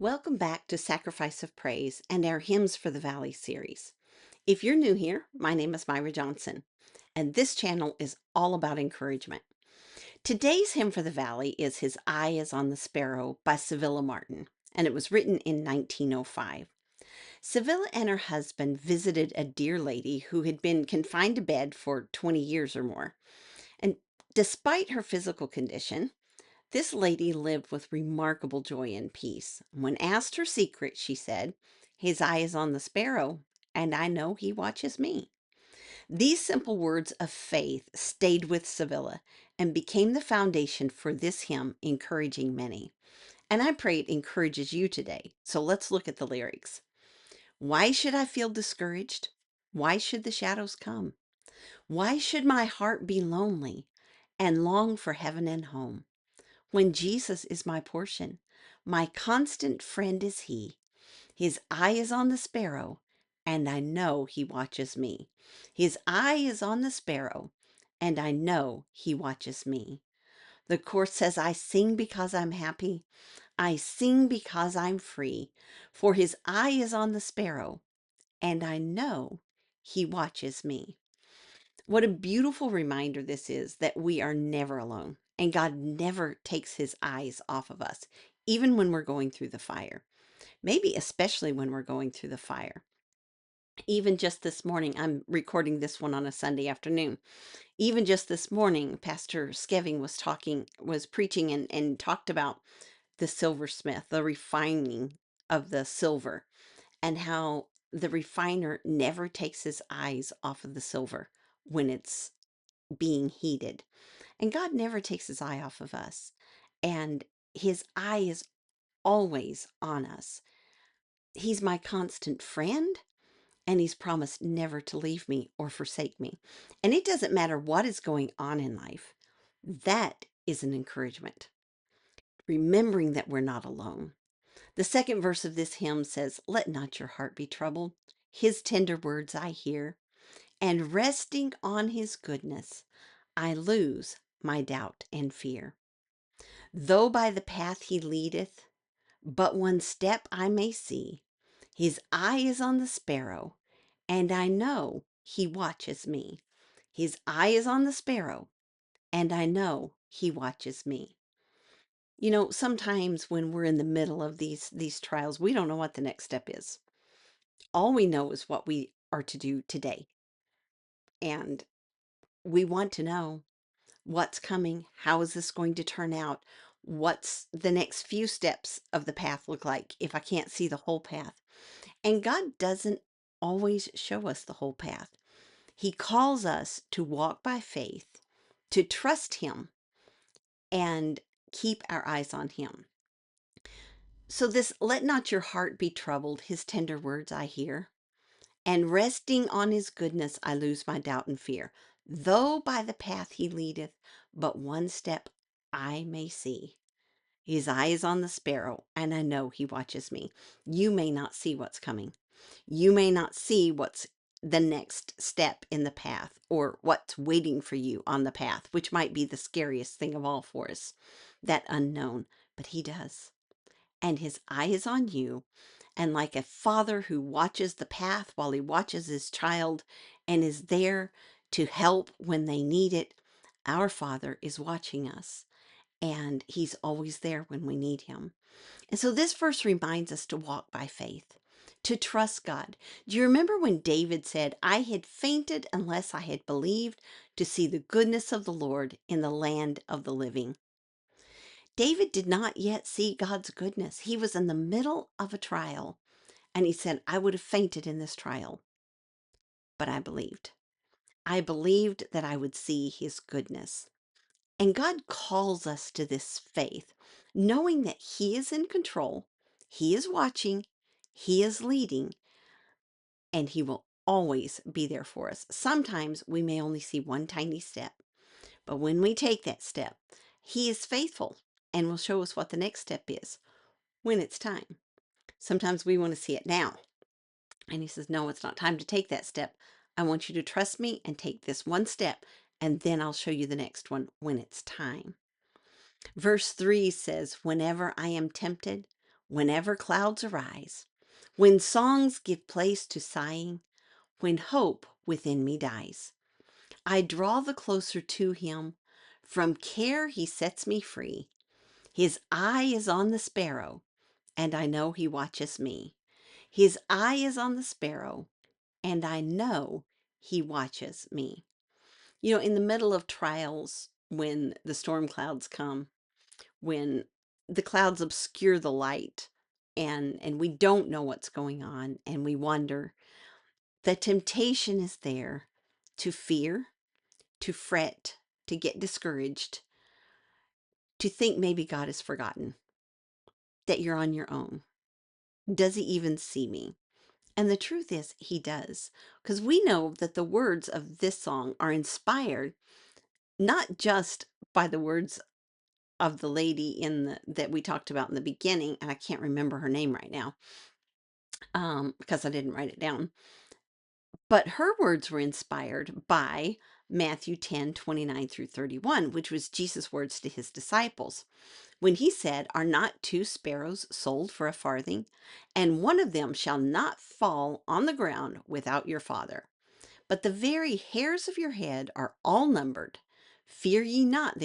Welcome back to Sacrifice of Praise and our Hymns for the Valley series. If you're new here, my name is Myra Johnson, and this channel is all about encouragement. Today's hymn for the valley is His Eye is on the Sparrow by Sevilla Martin, and it was written in 1905. Sevilla and her husband visited a dear lady who had been confined to bed for 20 years or more. And despite her physical condition, this lady lived with remarkable joy and peace. When asked her secret, she said, "His eye is on the sparrow, and I know he watches me." These simple words of faith stayed with Sevilla and became the foundation for this hymn, encouraging many. And I pray it encourages you today. So let's look at the lyrics. Why should I feel discouraged? Why should the shadows come? Why should my heart be lonely and long for heaven and home? When Jesus is my portion, my constant friend is He. His eye is on the sparrow, and I know He watches me. His eye is on the sparrow, and I know He watches me. The chorus says, I sing because I'm happy. I sing because I'm free. For His eye is on the sparrow, and I know He watches me. What a beautiful reminder this is that we are never alone and God never takes his eyes off of us, even when we're going through the fire. Maybe especially when we're going through the fire. Even just this morning, I'm recording this one on a Sunday afternoon. Even just this morning, Pastor Skeving was preaching and talked about the silversmith, the refining of the silver, and how the refiner never takes his eyes off of the silver when it's being heated. And God never takes his eye off of us. And his eye is always on us. He's my constant friend, and he's promised never to leave me or forsake me. And it doesn't matter what is going on in life. That is an encouragement. Remembering that we're not alone. The second verse of this hymn says, "Let not your heart be troubled. His tender words I hear, and resting on his goodness, I lose my doubt and fear. Though by the path he leadeth, but one step I may see. His eye is on the sparrow, and I know he watches me. His eye is on the sparrow, and I know he watches me." Sometimes when we're in the middle of these trials, we don't know what the next step is. All we know is what we are to do today. And we want to know what's coming, how is this going to turn out, what's the next few steps of the path look like if I can't see the whole path. And God doesn't always show us the whole path. He calls us to walk by faith, to trust him, and keep our eyes on him. So this, let not your heart be troubled, his tender words I hear, and resting on his goodness I lose my doubt and fear. Though by the path he leadeth, but one step I may see. His eye is on the sparrow, and I know he watches me. You may not see what's coming. You may not see what's the next step in the path or what's waiting for you on the path, which might be the scariest thing of all for us, that unknown. But he does. And his eye is on you. And like a father who watches the path while he watches his child and is there to help when they need it, our Father is watching us and he's always there when we need him. And so this verse reminds us to walk by faith, to trust God. Do you remember when David said, I had fainted unless I had believed to see the goodness of the Lord in the land of the living? David did not yet see God's goodness. He was in the middle of a trial, and he said, I would have fainted in this trial, but I believed. I believed that I would see his goodness. And God calls us to this faith, knowing that he is in control, he is watching, he is leading, and he will always be there for us. Sometimes we may only see one tiny step, but when we take that step, he is faithful and will show us what the next step is when it's time. Sometimes we want to see it now. And he says, no, it's not time to take that step. I want you to trust me and take this one step, and then I'll show you the next one when it's time. Verse 3 says, whenever I am tempted, whenever clouds arise, when songs give place to sighing, when hope within me dies. I draw the closer to him, from care he sets me free. His eye is on the sparrow, and I know he watches me. His eye is on the sparrow, and I know he watches me. You know, in the middle of trials, when the storm clouds come, when the clouds obscure the light, and we don't know what's going on, and we wonder, the temptation is there to fear, to fret, to get discouraged, to think maybe God has forgotten, that you're on your own. Does he even see me? And the truth is, he does. Because we know that the words of this song are inspired not just by the words of the lady that we talked about in the beginning, and I can't remember her name right now, because I didn't write it down. But her words were inspired by Matthew 10:29 through 31, which was Jesus' words to his disciples, when he said, "Are not two sparrows sold for a farthing? And one of them shall not fall on the ground without your Father. But the very hairs of your head are all numbered. Fear ye not,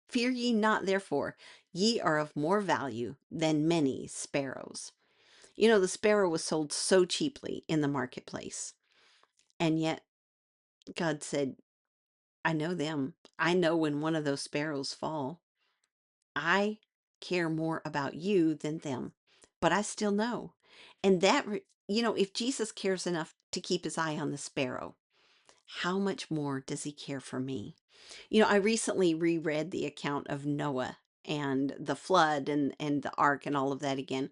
fear ye not, therefore, ye are of more value than many sparrows." You know, the sparrow was sold so cheaply in the marketplace. And yet God said, I know them. I know when one of those sparrows fall. I care more about you than them, but I still know. And you know, if Jesus cares enough to keep his eye on the sparrow, how much more does he care for me? You know, I recently reread the account of Noah and the flood and the ark and all of that again.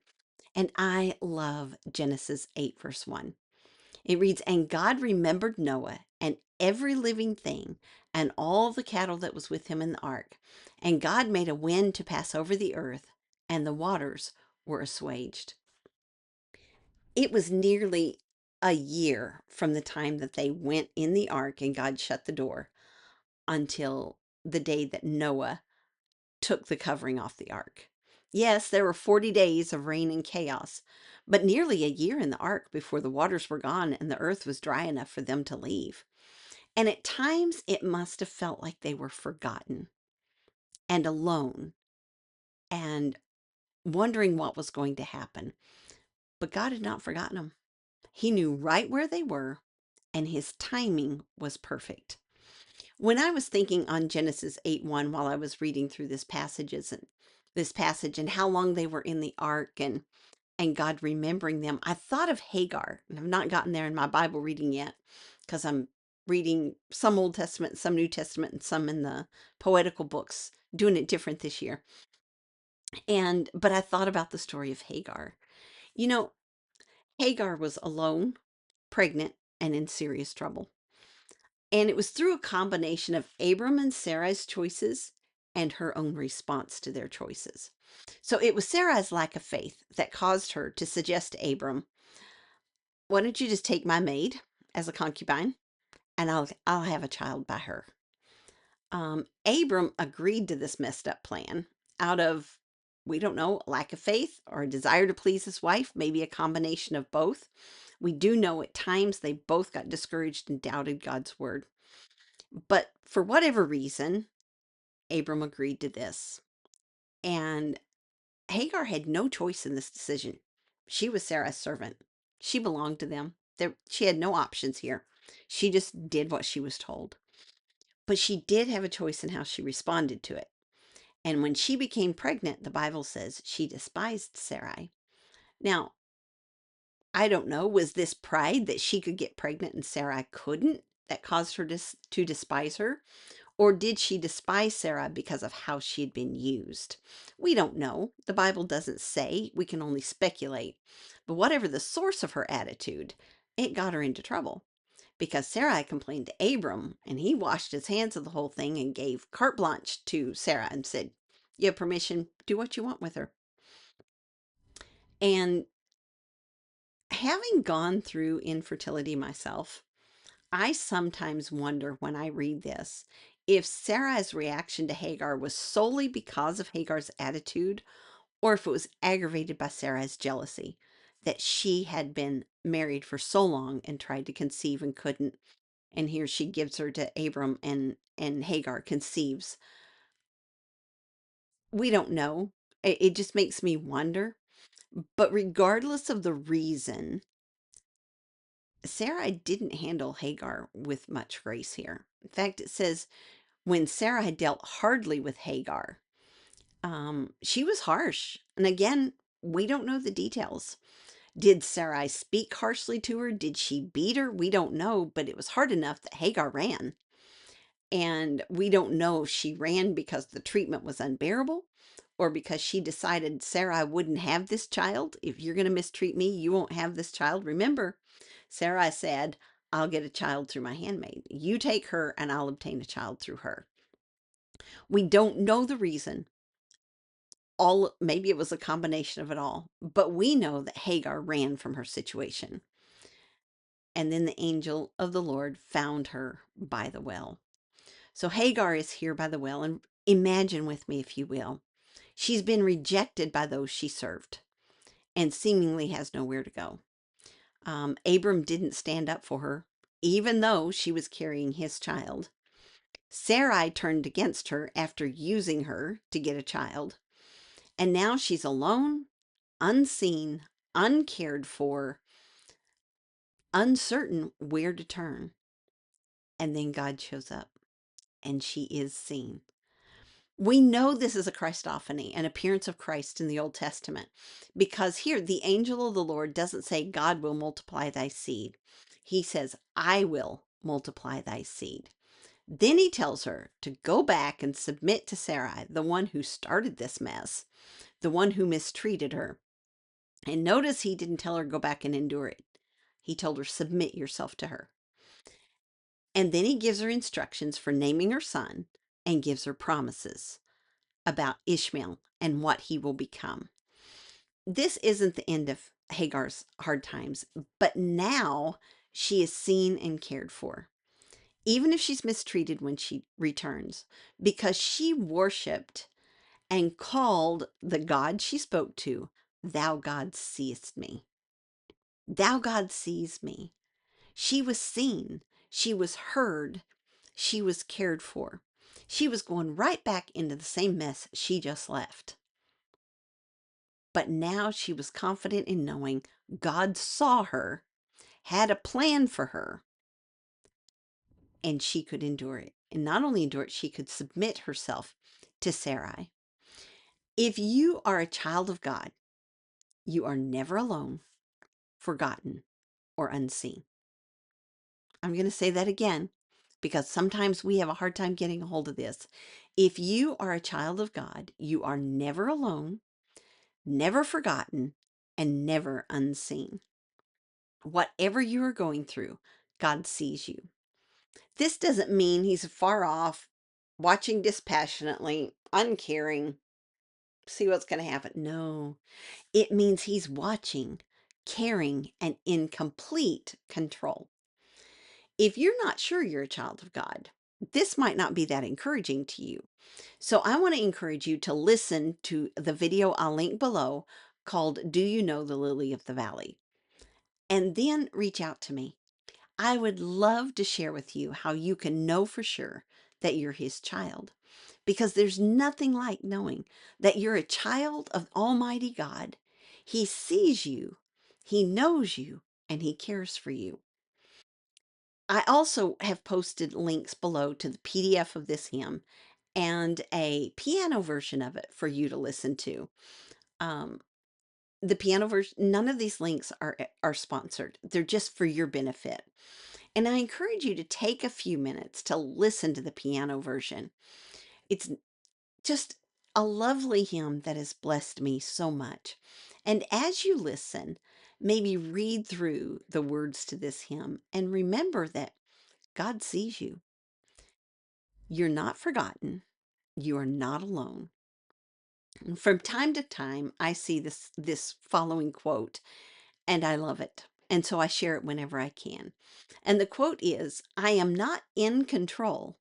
And I love Genesis 8, verse 1. It reads, "And God remembered Noah and every living thing and all the cattle that was with him in the ark. And God made a wind to pass over the earth, and the waters were assuaged." It was nearly a year from the time that they went in the ark and God shut the door until the day that Noah took the covering off the ark. Yes, there were 40 days of rain and chaos, but nearly a year in the ark before the waters were gone and the earth was dry enough for them to leave. And at times it must have felt like they were forgotten and alone and wondering what was going to happen. But God had not forgotten them. He knew right where they were, and his timing was perfect. When I was thinking on Genesis 8:1 while I was reading through this passage and how long they were in the ark and God remembering them, I thought of Hagar. And I've not gotten there in my Bible reading yet because I'm reading some Old Testament, some New Testament, and some in the poetical books, doing it different this year. But I thought about the story of Hagar. You know, Hagar was alone, pregnant, and in serious trouble. And it was through a combination of Abram and Sarai's choices and her own response to their choices. So it was Sarai's lack of faith that caused her to suggest to Abram, "Why don't you just take my maid as a concubine, and I'll have a child by her." Abram agreed to this messed up plan out of, we don't know, lack of faith or a desire to please his wife, maybe a combination of both. We do know at times they both got discouraged and doubted God's word. But for whatever reason, Abram agreed to this. And Hagar had no choice in this decision. She was Sarah's servant. She belonged to them. She had no options here. She just did what she was told. But she did have a choice in how she responded to it. And when she became pregnant, the Bible says she despised Sarai. Now, I don't know, was this pride that she could get pregnant and Sarai couldn't that caused her to despise her? Or did she despise Sarah because of how she had been used? We don't know. The Bible doesn't say. We can only speculate. But whatever the source of her attitude, it got her into trouble. Because Sarai complained to Abram, and he washed his hands of the whole thing and gave carte blanche to Sarah and said, "You have permission, do what you want with her." And having gone through infertility myself, I sometimes wonder when I read this if Sarai's reaction to Hagar was solely because of Hagar's attitude, or if it was aggravated by Sarai's jealousy that she had been married for so long and tried to conceive and couldn't. And here she gives her to Abram, and Hagar conceives. We don't know. It just makes me wonder. But regardless of the reason, Sarai didn't handle Hagar with much grace here. In fact, it says when Sarah had dealt hardly with Hagar, she was harsh. And again, we don't know the details. Did Sarai speak harshly to her? Did she beat her? We don't know, but it was hard enough that Hagar ran. And we don't know if she ran because the treatment was unbearable or because she decided Sarai wouldn't have this child. If you're going to mistreat me, you won't have this child. Remember, Sarai said, I'll get a child through my handmaid. You take her and I'll obtain a child through her. We don't know the reason. All maybe it was a combination of it all, but we know that Hagar ran from her situation. And then the angel of the Lord found her by the well. So Hagar is here by the well, and imagine with me, if you will. She's been rejected by those she served and seemingly has nowhere to go. Abram didn't stand up for her, even though she was carrying his child. Sarai turned against her after using her to get a child. And now she's alone, unseen, uncared for, uncertain where to turn. And then God shows up and she is seen. We know this is a Christophany, an appearance of Christ in the Old Testament, because here the angel of the Lord doesn't say, God will multiply thy seed. He says, I will multiply thy seed. Then he tells her to go back and submit to Sarai, the one who started this mess, the one who mistreated her. And notice he didn't tell her go back and endure it. He told her, submit yourself to her. And then he gives her instructions for naming her son and gives her promises about Ishmael and what he will become. This isn't the end of Hagar's hard times, but now she is seen and cared for, even if she's mistreated when she returns, because she worshiped and called the God she spoke to, Thou God seest me. Thou God sees me. She was seen. She was heard. She was cared for. She was going right back into the same mess she just left. But now she was confident in knowing God saw her, had a plan for her, and she could endure it. And not only endure it, she could submit herself to Sarai. If you are a child of God, you are never alone, forgotten, or unseen. I'm going to say that again because sometimes we have a hard time getting a hold of this. If you are a child of God, you are never alone, never forgotten, and never unseen. Whatever you are going through, God sees you. This doesn't mean he's far off, watching dispassionately, uncaring, see what's going to happen. No, it means he's watching, caring, and in complete control. If you're not sure you're a child of God, this might not be that encouraging to you. So I want to encourage you to listen to the video I'll link below called Do You Know the Lily of the Valley? And then reach out to me. I would love to share with you how you can know for sure that you're his child, because there's nothing like knowing that you're a child of Almighty God. He sees you, he knows you, and he cares for you. I also have posted links below to the PDF of this hymn and a piano version of it for you to listen to. Um, the piano version, none of these links are sponsored. They're just for your benefit. And I encourage you to take a few minutes to listen to the piano version. It's just a lovely hymn that has blessed me so much. And as you listen, maybe read through the words to this hymn and remember that God sees you. You're not forgotten. You are not alone. And from time to time, I see this following quote, and I love it. And so I share it whenever I can. And the quote is, I am not in control,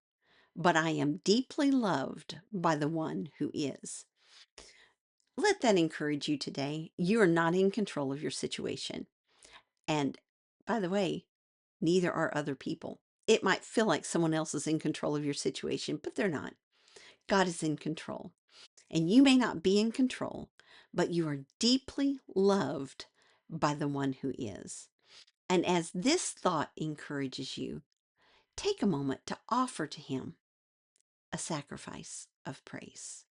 but I am deeply loved by the one who is. Let that encourage you today. You are not in control of your situation. And by the way, neither are other people. It might feel like someone else is in control of your situation, but they're not. God is in control. And you may not be in control, but you are deeply loved by the one who is. And as this thought encourages you, take a moment to offer to him a sacrifice of praise.